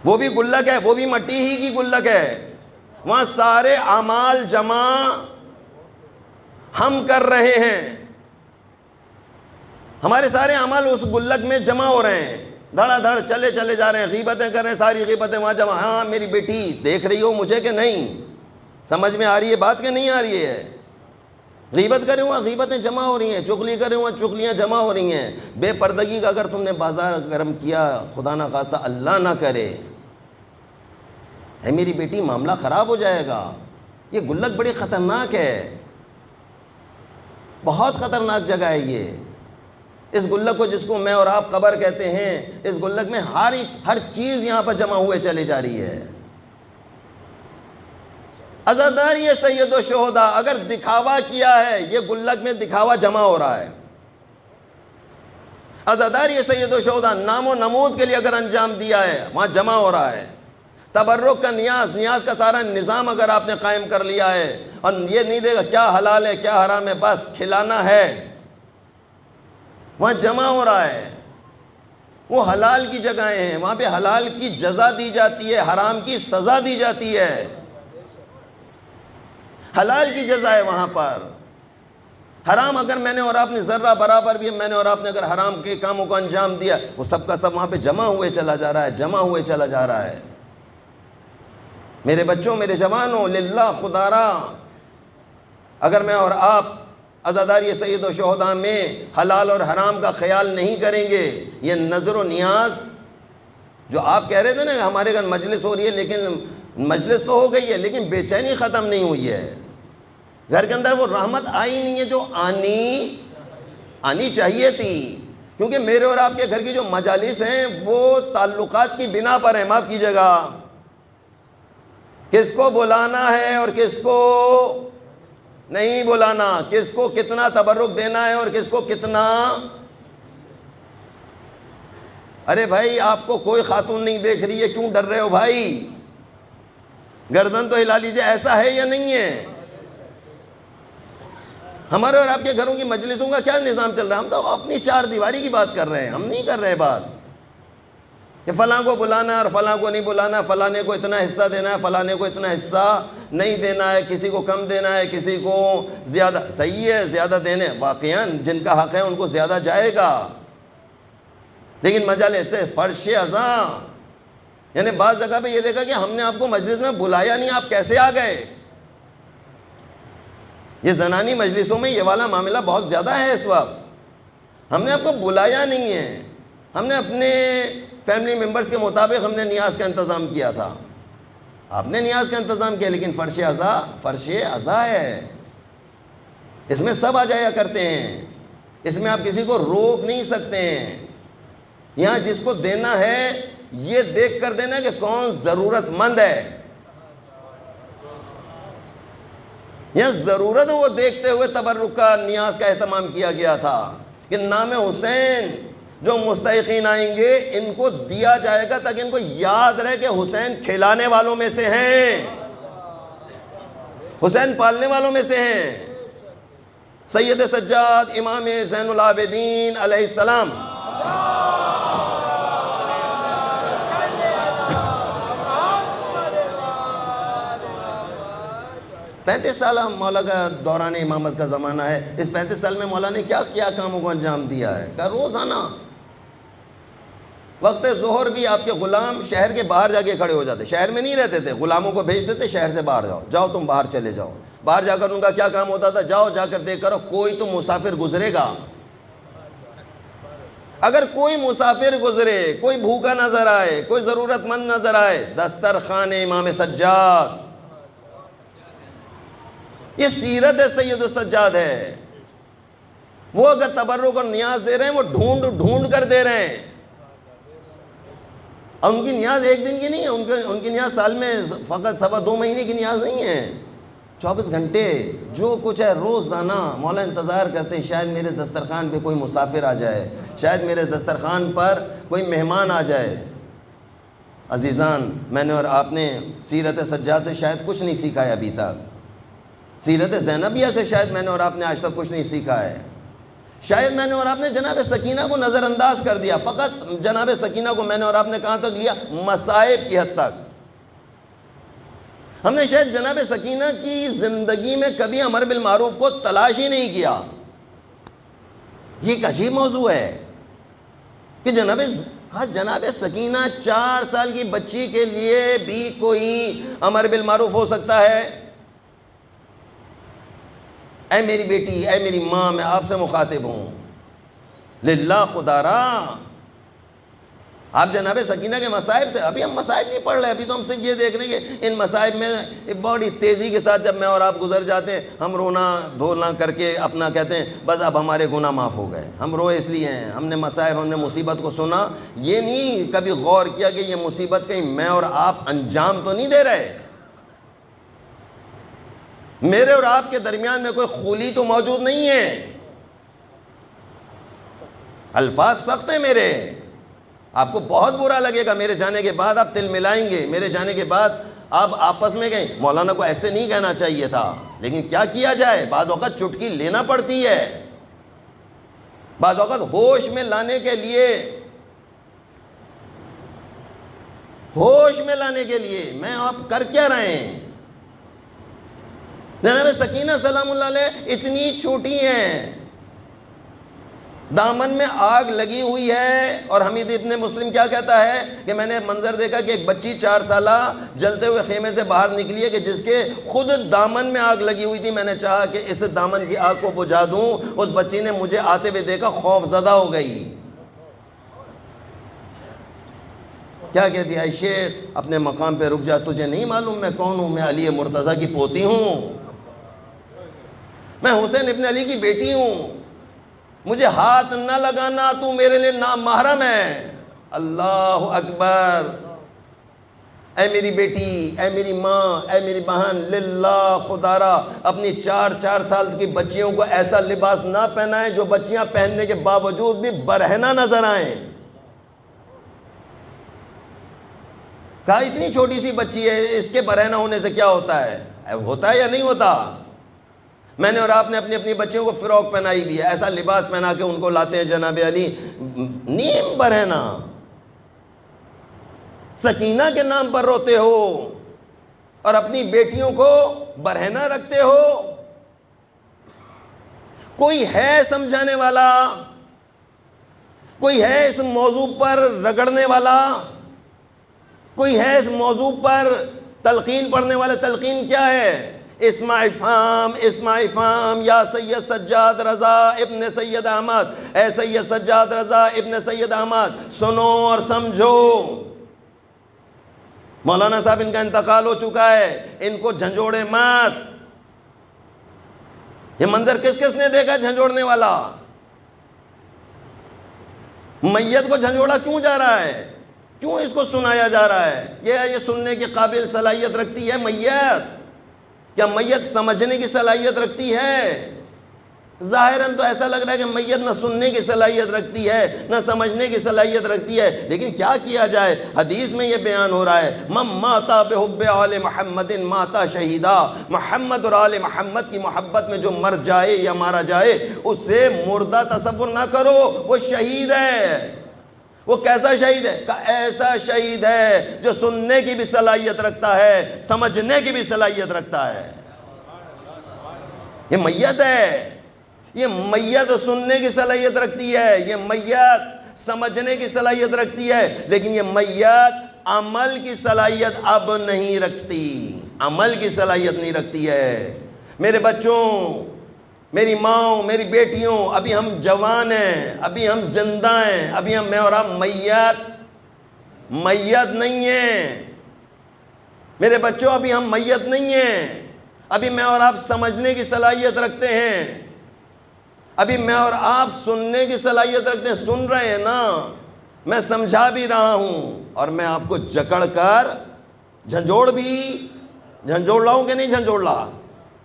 S1: وہ بھی گلک ہے، وہ بھی مٹی ہی کی گلک ہے۔ وہاں سارے اعمال جمع ہم کر رہے ہیں، ہمارے سارے اعمال اس گلک میں جمع ہو رہے ہیں، دھڑا دھڑ چلے جا رہے ہیں، غیبتیں کر رہے ہیں، ساری غیبتیں وہاں جمع۔ ہاں میری بیٹی دیکھ رہی ہو مجھے کہ نہیں؟ سمجھ میں آ رہی ہے بات کہ نہیں آ رہی ہے؟ غیبت کرے ہوا غیبتیں جمع ہو رہی ہیں، چغلی کرے ہوا چغلیاں جمع ہو رہی ہیں۔ بے پردگی کا اگر تم نے بازار گرم کیا، خدا نہ خواستہ اللہ نہ کرے، اے میری بیٹی معاملہ خراب ہو جائے گا۔ یہ گلک بڑی خطرناک ہے، بہت خطرناک جگہ ہے یہ۔ اس گلک کو، جس کو میں اور آپ قبر کہتے ہیں، اس گلک میں ہر چیز یہاں پر جمع ہوئے چلے جا رہی ہے۔ عزاداری سید الشہداء، اگر دکھاوا کیا ہے، یہ گلک میں دکھاوا جمع ہو رہا ہے۔ عزاداری سید الشہداء، نام و نمود کے لیے اگر انجام دیا ہے، وہاں جمع ہو رہا ہے۔ تبرک کا نیاز کا سارا نظام اگر آپ نے قائم کر لیا ہے، اور یہ نہیں دے گا کیا حلال ہے کیا حرام ہے، بس کھلانا ہے، وہاں جمع ہو رہا ہے۔ وہ حلال کی جگہیں ہیں، وہاں پہ حلال کی جزا دی جاتی ہے، حرام کی سزا دی جاتی ہے۔ حلال کی جزا ہے وہاں پر۔ حرام اگر میں نے اور آپ نے ذرہ برابر بھی میں نے اور آپ نے اگر حرام کے کاموں کو انجام دیا، وہ سب کا سب وہاں پہ جمع ہوئے چلا جا رہا ہے، جمع ہوئے چلا جا رہا ہے۔ میرے بچوں، میرے جوانوں، للہ خدارا، اگر میں اور آپ عزاداری سید الشہداء میں حلال اور حرام کا خیال نہیں کریں گے، یہ نظر و نیاز جو آپ کہہ رہے تھے نا ہمارے گھر مجلس ہو رہی ہے، لیکن مجلس تو ہو گئی ہے لیکن بے چینی ختم نہیں ہوئی ہے۔ گھر کے اندر وہ رحمت آئی نہیں ہے جو آنی چاہیے تھی، کیونکہ میرے اور آپ کے گھر کی جو مجالس ہیں وہ تعلقات کی بنا پر ہیں۔ معاف کیجیے گا، کس کو بلانا ہے اور کس کو نہیں بلانا، کس کو کتنا تبرک دینا ہے اور کس کو کتنا۔ ارے بھائی آپ کو کوئی خاتون نہیں دیکھ رہی ہے، کیوں ڈر رہے ہو بھائی؟ گردن تو ہلا لیجئے، ایسا ہے یا نہیں ہے؟ ہمارے اور آپ کے گھروں کی مجلسوں کا کیا نظام چل رہا ہے؟ ہم تو اپنی چار دیواری کی بات کر رہے ہیں، ہم نہیں کر رہے بات کہ فلاں کو بلانا ہے اور فلاں کو نہیں بلانا ہے، فلانے کو اتنا حصہ دینا ہے، فلانے کو اتنا حصہ نہیں دینا ہے، کسی کو کم دینا ہے، کسی کو زیادہ۔ صحیح ہے، زیادہ دینے واقعاً جن کا حق ہے ان کو زیادہ جائے گا، لیکن مجالس سے فرش ازاں، یعنی بعض جگہ پہ یہ دیکھا کہ ہم نے آپ کو مجلس میں بلایا نہیں، آپ کیسے آ گئے؟ یہ زنانی مجلسوں میں یہ والا معاملہ بہت زیادہ ہے اس وقت۔ ہم نے آپ کو بلایا نہیں ہے، ہم نے اپنے فیملی ممبرز کے مطابق ہم نے نیاز کا انتظام کیا تھا، آپ نے نیاز کا انتظام کیا، لیکن فرش ازاں ہے، اس میں سب آ جایا کرتے ہیں، اس میں آپ کسی کو روک نہیں سکتے ہیں۔ یہاں جس کو دینا ہے یہ دیکھ کر دینا کہ کون ضرورت مند ہے، یہاں ضرورت وہ دیکھتے ہوئے تبرک کا نیاز کا اہتمام کیا گیا تھا کہ نام حسین جو مستحقین آئیں گے ان کو دیا جائے گا تاکہ ان کو یاد رہے کہ حسین کھلانے والوں میں سے ہیں، حسین پالنے والوں میں سے ہیں۔ سید سجاد امام زین العابدین علیہ السلام، 35 سال مولا کا دوران امامت کا زمانہ ہے۔ اس 35 سال میں مولا نے کیا کیا کاموں کو انجام دیا ہے؟ کہ روزانہ وقت ظہر بھی آپ کے غلام شہر کے باہر جا کے کھڑے ہو جاتے، شہر میں نہیں رہتے تھے، غلاموں کو بھیج دیتے شہر سے باہر، جاؤ تم باہر چلے جاؤ۔ باہر جا کر ان کا کیا کام ہوتا تھا؟ جاؤ جا کر دیکھ کرو کوئی تو مسافر گزرے گا، اگر کوئی مسافر گزرے، کوئی بھوکا نظر آئے، کوئی ضرورت مند نظر آئے، دسترخوان امام سجاد۔ یہ سیرت سید السجاد ہے۔ وہ اگر تبرک اور نیاز دے رہے ہیں وہ ڈھونڈ کر دے رہے ہیں، اور ان کی نیاز ایک دن کی نہیں ہے، ان کی نیاز سال میں فقط 2.25 مہینے کی نیاز نہیں ہے، 24 گھنٹے جو کچھ ہے روزانہ مولا انتظار کرتے ہیں شاید میرے دسترخوان پہ کوئی مسافر آ جائے، شاید میرے دسترخوان پر کوئی مہمان آ جائے۔ عزیزان، میں نے اور آپ نے سیرت سجاد سے شاید کچھ نہیں سیکھا ہے ابھی تک، سیرت زینبیہ سے شاید میں نے اور آپ نے آج تک کچھ نہیں سیکھا ہے، شاید میں نے اور آپ نے جناب سکینہ کو نظر انداز کر دیا، فقط جناب سکینہ کو میں نے اور آپ نے کہاں تک لیا؟ مصائب کی حد تک۔ ہم نے شاید جناب سکینہ کی زندگی میں کبھی امر بالمعروف کو تلاش ہی نہیں کیا۔ یہ ایک عجیب موضوع ہے کہ جناب سکینہ 4 سال کی بچی کے لیے بھی کوئی امر بالمعروف ہو سکتا ہے؟ اے میری بیٹی، اے میری ماں، میں آپ سے مخاطب ہوں، للہ خدا را، آپ جناب سکینہ کے مصائب سے، ابھی ہم مصائب نہیں پڑھ رہے، ابھی تو ہم صرف یہ دیکھ رہے ہیں کہ ان مصائب میں بڑی تیزی کے ساتھ جب میں اور آپ گزر جاتے ہیں، ہم رونا دھونا کر کے اپنا کہتے ہیں بس اب ہمارے گناہ معاف ہو گئے، ہم روئے اس لیے ہیں، ہم نے مصائب، ہم نے مصیبت کو سنا، یہ نہیں کبھی غور کیا کہ یہ مصیبت کہیں میں اور آپ انجام تو نہیں دے رہے، میرے اور آپ کے درمیان میں کوئی خولی تو موجود نہیں ہے۔ الفاظ سخت ہیں میرے، آپ کو بہت برا لگے گا، میرے جانے کے بعد آپ تل ملائیں گے، میرے جانے کے بعد آپ آپس میں کہیں مولانا کو ایسے نہیں کہنا چاہیے تھا، لیکن کیا کیا جائے، بعض اوقات چٹکی لینا پڑتی ہے، بعض اوقات ہوش میں لانے کے لیے میں آپ کر کیا رہے ہیں؟ جناب سکینہ سلام اللہ علیہ اتنی چھوٹی ہیں، دامن میں آگ لگی ہوئی ہے، اور حمید ابن مسلم کیا کہتا ہے کہ میں نے منظر دیکھا کہ ایک بچی 4 سالہ جلتے ہوئے خیمے سے باہر نکلی ہے کہ جس کے خود دامن میں آگ لگی ہوئی تھی، میں نے چاہا کہ اس دامن کی آگ کو بجھا دوں، اس بچی نے مجھے آتے ہوئے دیکھا، خوف زدہ ہو گئی۔ کیا کہتی ہے؟ شیخ اپنے مقام پہ رک جا، تجھے نہیں معلوم میں کون ہوں؟ میں علی مرتضیٰ کی پوتی ہوں، میں حسین ابن علی کی بیٹی ہوں، مجھے ہاتھ نہ لگانا، تو میرے لیے نامحرم ہے۔ اللہ اکبر۔ اے میری بیٹی، اے میری ماں، اے میری بہن، للہ خدا را اپنی 4 سال کی بچیوں کو ایسا لباس نہ پہنائیں جو بچیاں پہننے کے باوجود بھی برہنہ نظر آئیں۔ کہا اتنی چھوٹی سی بچی ہے، اس کے برہنہ ہونے سے کیا ہوتا ہے؟ ہوتا ہے یا نہیں ہوتا؟ میں نے اور آپ نے اپنی اپنی بچیوں کو فراق پہنائی بھی ہے، ایسا لباس پہنا کے ان کو لاتے ہیں جناب علی، نیم برہنہ، سکینہ کے نام پر روتے ہو اور اپنی بیٹیوں کو برہنہ رکھتے ہو۔ کوئی ہے سمجھانے والا؟ کوئی ہے اس موضوع پر رگڑنے والا؟ کوئی ہے اس موضوع پر تلقین پڑھنے والا؟ تلقین کیا ہے؟ اسمع فام یا سید سجاد رضا ابن سید احمد، اے سید سجاد رضا ابن سید احمد، سنو اور سمجھو۔ مولانا صاحب ان کا انتقال ہو چکا ہے، ان کو جھنجھوڑے مت۔ یہ منظر کس کس نے دیکھا جھنجھوڑنے والا؟ میت کو جھنجھوڑا کیوں جا رہا ہے؟ کیوں اس کو سنایا جا رہا ہے؟ یہ سننے کی قابل صلاحیت رکھتی ہے میت؟ کیا میت سمجھنے کی صلاحیت رکھتی ہے؟ ظاہراً تو ایسا لگ رہا ہے کہ میت نہ سننے کی صلاحیت رکھتی ہے نہ سمجھنے کی صلاحیت رکھتی ہے، لیکن کیا کیا جائے؟ حدیث میں یہ بیان ہو رہا ہے، من ماتا بحب آل محمد ماتا شہیدا، محمد اور آل محمد کی محبت میں جو مر جائے یا مارا جائے اسے مردہ تصور نہ کرو، وہ شہید ہے۔ وہ کیسا شہید ہے؟ کہ ایسا شہید ہے جو سننے کی بھی صلاحیت رکھتا ہے، سمجھنے کی بھی صلاحیت رکھتا ہے۔ یہ میت ہے، یہ میت سننے کی صلاحیت رکھتی ہے، یہ میت سمجھنے کی صلاحیت رکھتی ہے، لیکن یہ میت عمل کی صلاحیت اب نہیں رکھتی، عمل کی صلاحیت نہیں رکھتی ہے۔ میرے بچوں، میری ماں، میری بیٹیوں، ابھی ہم جوان ہیں، ابھی ہم زندہ ہیں، ابھی ہم میں اور آپ میت نہیں ہیں۔ میرے بچوں، ابھی ہم میت نہیں ہیں، ابھی میں اور آپ سمجھنے کی صلاحیت رکھتے ہیں، ابھی میں اور آپ سننے کی صلاحیت رکھتے ہیں۔ سن رہے ہیں نا؟ میں سمجھا بھی رہا ہوں اور میں آپ کو جکڑ کر جھنجھوڑ رہا ہوں کہ نہیں جھنجھوڑ رہا؟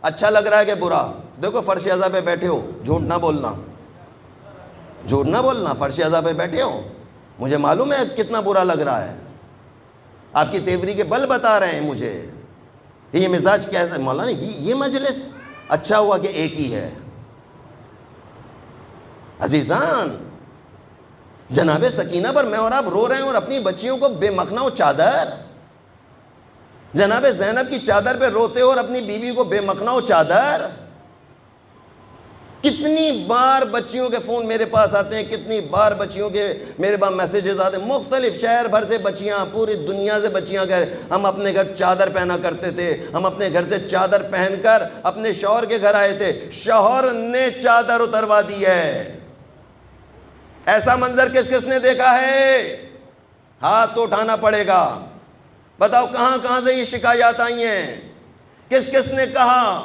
S1: اچھا لگ رہا ہے کہ برا؟ دیکھو فرش اعضا پہ بیٹھے ہو، جھوٹ نہ بولنا، جھوٹ نہ بولنا، فرش اعضا پہ بیٹھے ہو، مجھے معلوم ہے کتنا برا لگ رہا ہے، آپ کی تیوری کے بل بتا رہے ہیں مجھے یہ مزاج کیسا۔ مولانا یہ مجلس اچھا ہوا کہ ایک ہی ہے۔ عزیزان، جناب سکینہ پر میں اور آپ رو رہے ہیں اور اپنی بچیوں کو بے مخنہ چادر، جناب زینب کی چادر پہ روتے ہو اور اپنی بیوی کو بے مخنہ چادر۔ کتنی بار بچیوں کے فون میرے پاس آتے ہیں، کتنی بار بچیوں کے میرے پاس میسیجز آتے ہیں، مختلف شہر بھر سے بچیاں، پوری دنیا سے بچیاں کہ ہم اپنے گھر چادر پہنا کرتے تھے، ہم اپنے گھر سے چادر پہن کر اپنے شوہر کے گھر آئے تھے، شوہر نے چادر اتروا دی ہے۔ ایسا منظر کس کس نے دیکھا ہے؟ ہاتھ تو اٹھانا پڑے گا۔ بتاؤ کہاں کہاں سے یہ شکایات آئی ہیں؟ کس کس نے کہا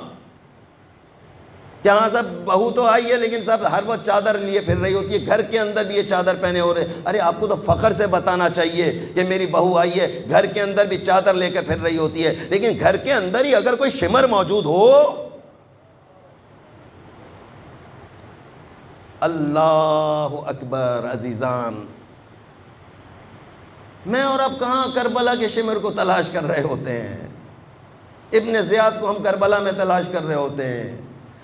S1: کہ ہاں سب بہو تو آئی ہے لیکن سب ہر وقت چادر لیے پھر رہی ہوتی ہے، گھر کے اندر بھی یہ چادر پہنے ہو رہے؟ ارے آپ کو تو فخر سے بتانا چاہیے کہ میری بہو آئی ہے، گھر کے اندر بھی چادر لے کر پھر رہی ہوتی ہے، لیکن گھر کے اندر ہی اگر کوئی شمر موجود ہو۔ اللہ اکبر۔ عزیزان، میں اور اب کہاں کربلا کے شمر کو تلاش کر رہے ہوتے ہیں، ابن زیاد کو ہم کربلا میں تلاش کر رہے ہوتے ہیں۔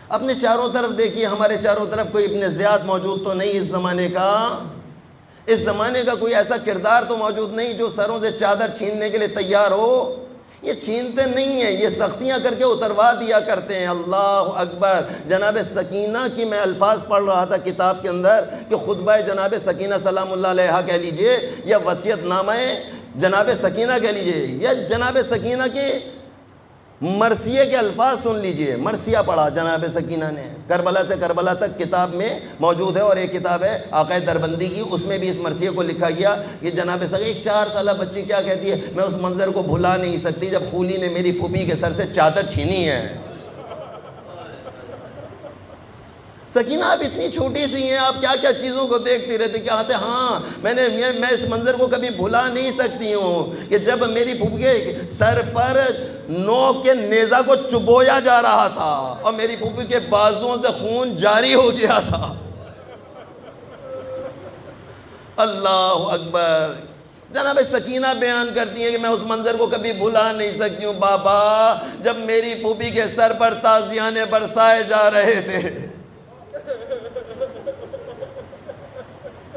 S1: اپنے چاروں طرف دیکھیے، ہمارے چاروں طرف کوئی ابن زیاد موجود تو نہیں اس زمانے کا، اس زمانے کا کوئی ایسا کردار تو موجود نہیں جو سروں سے چادر چھیننے کے لیے تیار ہو۔ یہ چھینتے نہیں ہیں، یہ سختیاں کر کے اتروا دیا کرتے ہیں۔ اللہ اکبر۔ جناب سکینہ کی میں الفاظ پڑھ رہا تھا کتاب کے اندر کہ خطبہ جناب سکینہ سلام اللہ علیہا کہہ لیجئے یا وصیت نامہ جناب سکینہ کہہ لیجئے یا جناب سکینہ کے مرثیے کے الفاظ سن لیجئے۔ مرثیہ پڑھا جناب سکینہ نے، کربلا سے کربلا تک کتاب میں موجود ہے، اور ایک کتاب ہے آقا دربندی کی، اس میں بھی اس مرثیے کو لکھا گیا کہ جناب سکینہ، ایک 4 سالہ بچی کیا کہتی ہے، میں اس منظر کو بھلا نہیں سکتی جب خولی نے میری پھوپھی کے سر سے چادر چھینی ہے۔ سکینہ آپ اتنی چھوٹی سی ہیں، آپ کیا کیا چیزوں کو دیکھتی رہتی، کیا آتے؟ ہاں میں اس منظر کو کبھی بھلا نہیں سکتی ہوں کہ جب میری پھوپھی کے سر پر نوک کے نیزہ کو چبویا جا رہا تھا اور میری پھوپھی کے بازوؤں سے خون جاری ہو گیا تھا۔ اللہ اکبر۔ جناب سکینہ بیان کرتی ہیں کہ میں اس منظر کو کبھی بھلا نہیں سکتی ہوں بابا، جب میری پھوپھی کے سر پر تازیانے برسائے جا رہے تھے۔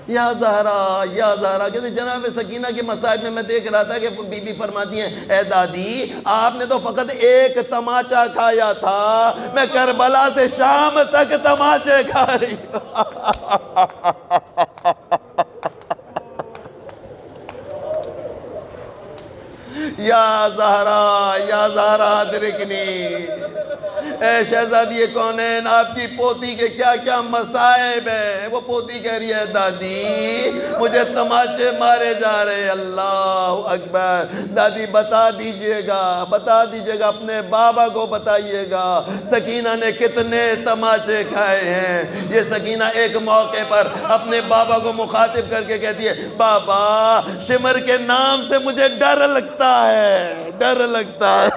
S1: یا زہرا، یا زہرا، کہتے جناب سکینہ کے مصائب میں دیکھ رہا تھا کہ بی بی فرماتی ہیں اے دادی، آپ نے تو فقط ایک تماچا کھایا تھا، میں کربلا سے شام تک تماچے کھا رہی یا زہرا، یا زہرا ادرکنی۔ اے شہزادی کونین، آپ کی پوتی کے کیا کیا مصائب ہیں۔ وہ پوتی کہہ رہی ہے دادی مجھے تماچے مارے جا رہے۔ اللہ اکبر۔ دادی بتا دیجئے گا، بتا دیجئے گا، اپنے بابا کو بتائیے گا سکینہ نے کتنے تماچے کھائے ہیں۔ یہ سکینہ ایک موقع پر اپنے بابا کو مخاطب کر کے کہتی ہے بابا شمر کے نام سے مجھے ڈر لگتا ہے، ڈر لگتا ہے۔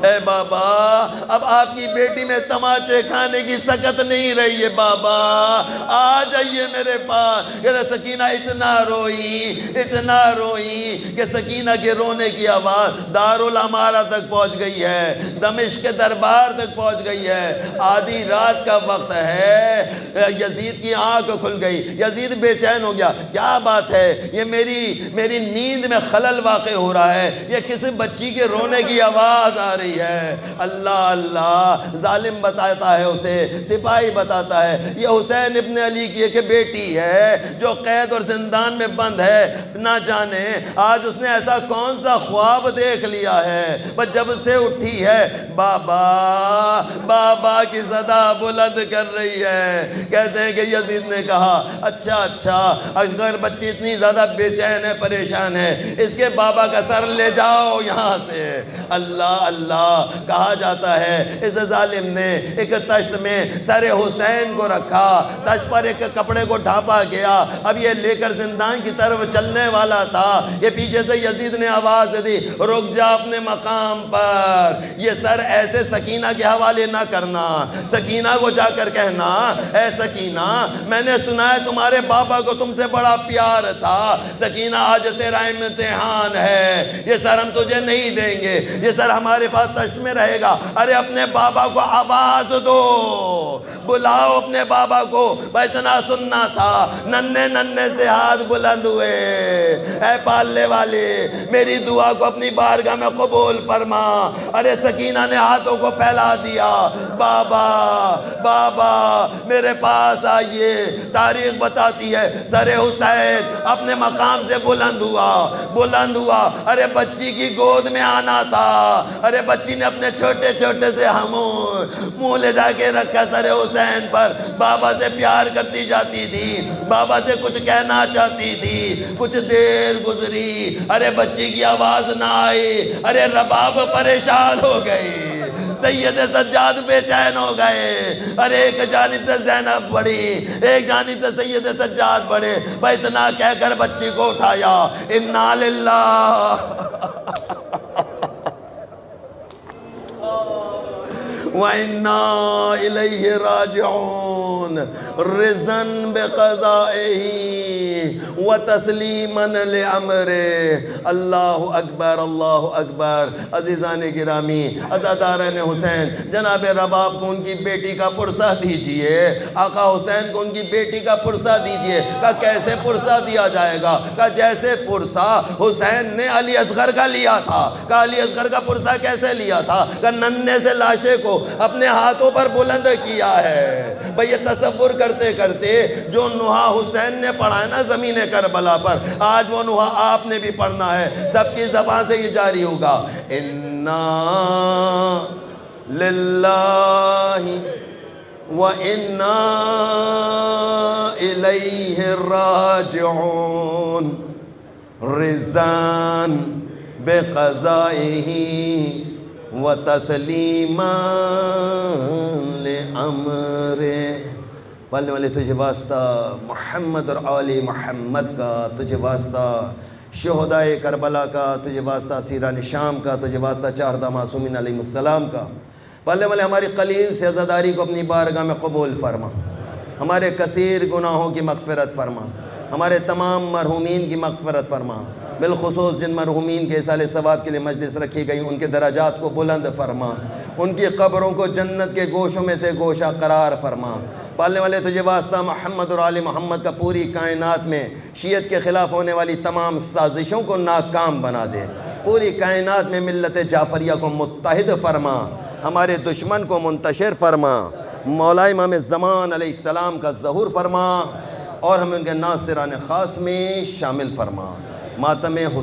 S1: اے بابا اب آپ کی بیٹی میں تماچے کھانے کی سکت نہیں رہی ہے، بابا آ جائیے میرے پاس۔ کہتے سکینہ اتنا روئی کہ سکینہ کے رونے کی آواز دارالعمارہ تک پہنچ گئی ہے، دمشق کے دربار تک پہنچ گئی ہے۔ آدھی رات کا وقت ہے، یزید کی آنکھ کھل گئی، یزید بے چین ہو گیا، کیا بات ہے، یہ میری نیند میں خلل واقع ہو رہا ہے، یہ کسی بچی کے رونے کی آواز آ رہی ہے۔ اللہ اللہ، ظالم بتاتا ہے اسے، سپاہی بتاتا ہے یہ حسین ابن علی کی ایک بیٹی ہے جو قید اور زندان میں بند ہے، نہ جانے آج اس نے ایسا کون سا خواب دیکھ لیا ہے، بس جب سے اٹھی ہے بابا بابا کی صدا بلند کر رہی ہے۔ کہتے ہیں کہ یزید نے کہا اچھا اگر بچی اتنی زیادہ بے چین ہے، پریشان ہے، اس کے بابا کا سر لے جاؤ یہاں سے۔ اللہ اللہ، کہا جاتا ہے اس ظالم نے ایک تشت میں سر حسین کو رکھا، تشت پر ایک کپڑے کو ڈھانپا گیا، اب یہ لے کر زندان کی طرف چلنے والا تھا، یہ پیچھے سے یزید نے آواز دی رک جا اپنے مقام پر، یہ سر ایسے سکینہ کے حوالے نہ کرنا، سکینہ کو جا کر کہنا اے سکینہ میں نے سنا ہے تمہارے بابا کو تم سے بڑا پیار تھا، سکینہ آج تیرا امتحان ہے، یہ سر ہم تجھے نہیں دیں گے، یہ سر ہمارے پاس تشت میں رہے گا۔ ارے اپنے بابا کو آواز دو، بلاؤ اپنے بابا کو، اتنا سننا تھا، ننھے ننھے سے ہاتھ بلند ہوئے، اے پالنے والے میری دعا کو اپنی بارگاہ میں قبول فرما۔ ارے سکینہ نے ہاتھوں کو پھیلا دیا، بابا بابا میرے پاس آئیے۔ تاریخ بتاتی ہے سر حسین اپنے مقام سے بلند ہوا، ارے بچی کی گود میں آنا تھا، ارے بچی نے اپنے چھوٹے چھوٹے سے منہ لے جا کے رکھا سر حسین پر، بابا سے پیار کرتی جاتی تھی، بابا سے کچھ کہنا چاہتی تھی، کچھ دیر گزری، ارے بچی کی آواز نہ آئی، ارے رباب پریشان ہو گئی، سید سجاد بے چین ہو گئے، ارے ایک جانب سے زینب بڑھی، ایک جانب سے سید سجاد بڑھے، اتنا کہہ کر بچی کو اٹھایا، انا للہ وَإِنَّا إِلَيْهِ راجعون رضاً بقضائه وتسلیماً لأمره۔ اللہ اکبر اللہ اکبر۔ عزیزان گرامی، عزاداران حسین، جناب رباب کو ان کی بیٹی کا پرسہ دیجئے، آقا حسین کو ان کی بیٹی کا پرسہ دیجئے۔ کہا کیسے پرسہ دیا جائے گا؟ کہا جیسے پرسہ حسین نے علی اصغر کا لیا تھا۔ کہا علی اصغر کا پرسہ کیسے لیا تھا؟ کہا ننھے سے لاشے کو اپنے ہاتھوں پر بلند کیا ہے۔ بھئی یہ تصور کرتے کرتے جو نوحہ حسین نے پڑھا ہے نا زمین کربلا پر، آج وہ نوحہ آپ نے بھی پڑھنا ہے، سب کی زبان سے یہ جاری ہوگا، اِنَّا لِلَّهِ وَإِنَّا إِلَيْهِ راجعون رضاً بقضائه وتسلیماً لأمره۔ پڑھنے والے تجھے واسطہ محمد اور آل محمد کا، تجھے واسطہ شہدائے کربلا کا، تجھے واسطہ اسیران شام کا، تجھے واسطہ چاردہ معصومین علیہ السلام کا۔ پڑھنے والے ہماری قلیل سے عزاداری کو اپنی بارگاہ میں قبول فرما، ہمارے کثیر گناہوں کی مغفرت فرما، ہمارے تمام مرحومین کی مغفرت فرما، بالخصوص جن مرحومین کے اصال ثواب کے لیے مجلس رکھی گئی ان کے درجات کو بلند فرما، ان کی قبروں کو جنت کے گوشوں میں سے گوشہ قرار فرما۔ پالنے والے تجھے واسطہ محمد اور آل محمد کا پوری کائنات میں شیعت کے خلاف ہونے والی تمام سازشوں کو ناکام بنا دے، پوری کائنات میں ملت جعفریہ کو متحد فرما، ہمارے دشمن کو منتشر فرما، مولا امام زمان علیہ السلام کا ظہور فرما اور ہمیں ان کے ناصران خاص میں شامل فرما۔ ماتم حسین